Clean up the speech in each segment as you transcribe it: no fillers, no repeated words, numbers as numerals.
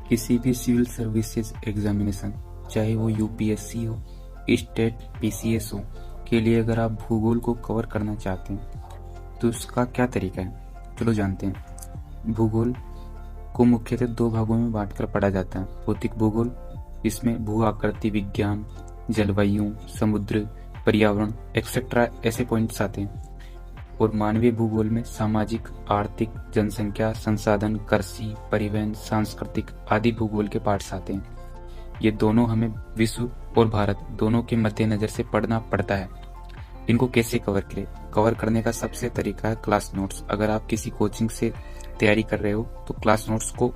किसी भी civil services examination, चाहे वो यूपीएससी हो, स्टेट पीसीएस हो, के लिए अगर आप भूगोल को कवर करना चाहते हैं तो उसका क्या तरीका है, चलो जानते हैं। भूगोल को मुख्यतः दो भागों में बांटकर पढ़ा जाता है। भौतिक भूगोल, इसमें भू आकृति विज्ञान, जलवायु, समुद्र, पर्यावरण एक्सेट्रा ऐसे पॉइंट्स आते हैं। और मानवीय भूगोल में सामाजिक, आर्थिक, जनसंख्या, संसाधन, कृषि, परिवहन, सांस्कृतिक आदि भूगोल के पार्ट्स आते हैं। ये दोनों हमें विश्व और भारत दोनों के मद्देनजर से पढ़ना पड़ता है। इनको कैसे कवर करें? कवर करने का सबसे तरीका है क्लास नोट्स। अगर आप किसी कोचिंग से तैयारी कर रहे हो तो क्लास नोट्स को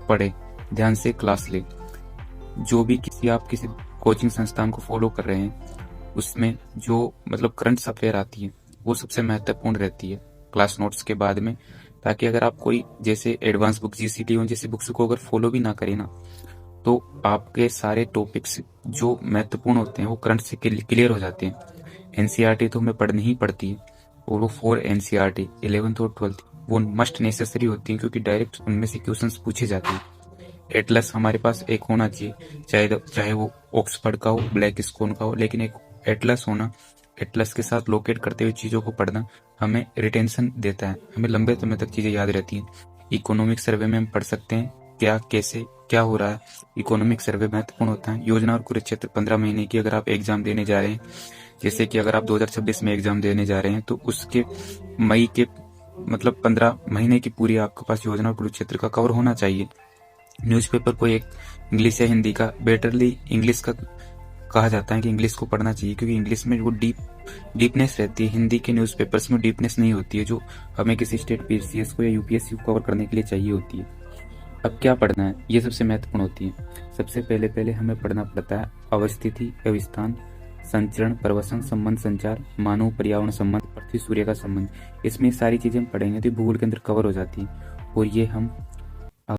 पढ़े, ध्यान से क्लास ले। जो भी आप किसी कोचिंग संस्थान को फॉलो कर रहे हैं उसमें जो करंट अफेयर आती है वो सबसे महत्वपूर्ण रहती है क्लास नोट्स के बाद में, ताकि अगर आप कोई जैसे एडवांस बुक जीसीटी जैसी बुक्स को अगर फॉलो भी ना करें ना तो आपके सारे टॉपिक्स जो महत्वपूर्ण होते हैं वो करंट से क्लियर हो जाते हैं। एनसीईआरटी तो हमें पढ़नी ही पड़ती है और वो 4 एनसीईआरटी 11th और 12th वो मस्ट नेसेसरी होती है, क्योंकि डायरेक्ट उनमें से क्वेश्चंस पूछे जाते हैं। एटलस हमारे पास एक होना चाहिए, चाहे वो ऑक्सफोर्ड का हो, ब्लैक स्कोन का हो, लेकिन एक एटलस होना, एटलस के साथ लोकेट करते हुए चीजों को पढ़ना हमें रिटेंशन देता है, हमें लंबे समय तक चीजें याद रहती हैं। इकोनॉमिक सर्वे में हम पढ़ सकते हैं क्या कैसे क्या हो रहा है। इकोनॉमिक सर्वे महत्वपूर्ण होता है। योजना और कुरुक्षेत्र 15 महीने की अगर आप एग्जाम देने जा रहे हैं, जैसे कि अगर आप 2026 में एग्जाम देने जा रहे हैं तो उसके मई के 15 महीने की पूरी आपके पास योजना और कुरुक्षेत्र का कवर होना चाहिए। न्यूज़पेपर को एक इंग्लिश या हिंदी का, बेटरली इंग्लिश का कहा जाता है कि इंग्लिश को पढ़ना चाहिए, क्योंकि इंग्लिश में वो डीपनेस रहती है। हिंदी के न्यूज़पेपर्स में डीपनेस नहीं होती है जो हमें किसी स्टेट पीसीएस को या यूपीएससी को कवर करने के लिए चाहिए होती है। अब क्या पढ़ना है, ये सबसे महत्वपूर्ण होती है। सबसे पहले हमें पढ़ना पड़ता है अवस्थिति, अवस्थान, संचरण, प्रवसन, संबंध, संचार, मानव पर्यावरण संबंध, पृथ्वी सूर्य का संबंध। इसमें सारी चीजें हम पढ़ेंगे तो भूगोल के अंदर कवर हो जाती है। और ये हम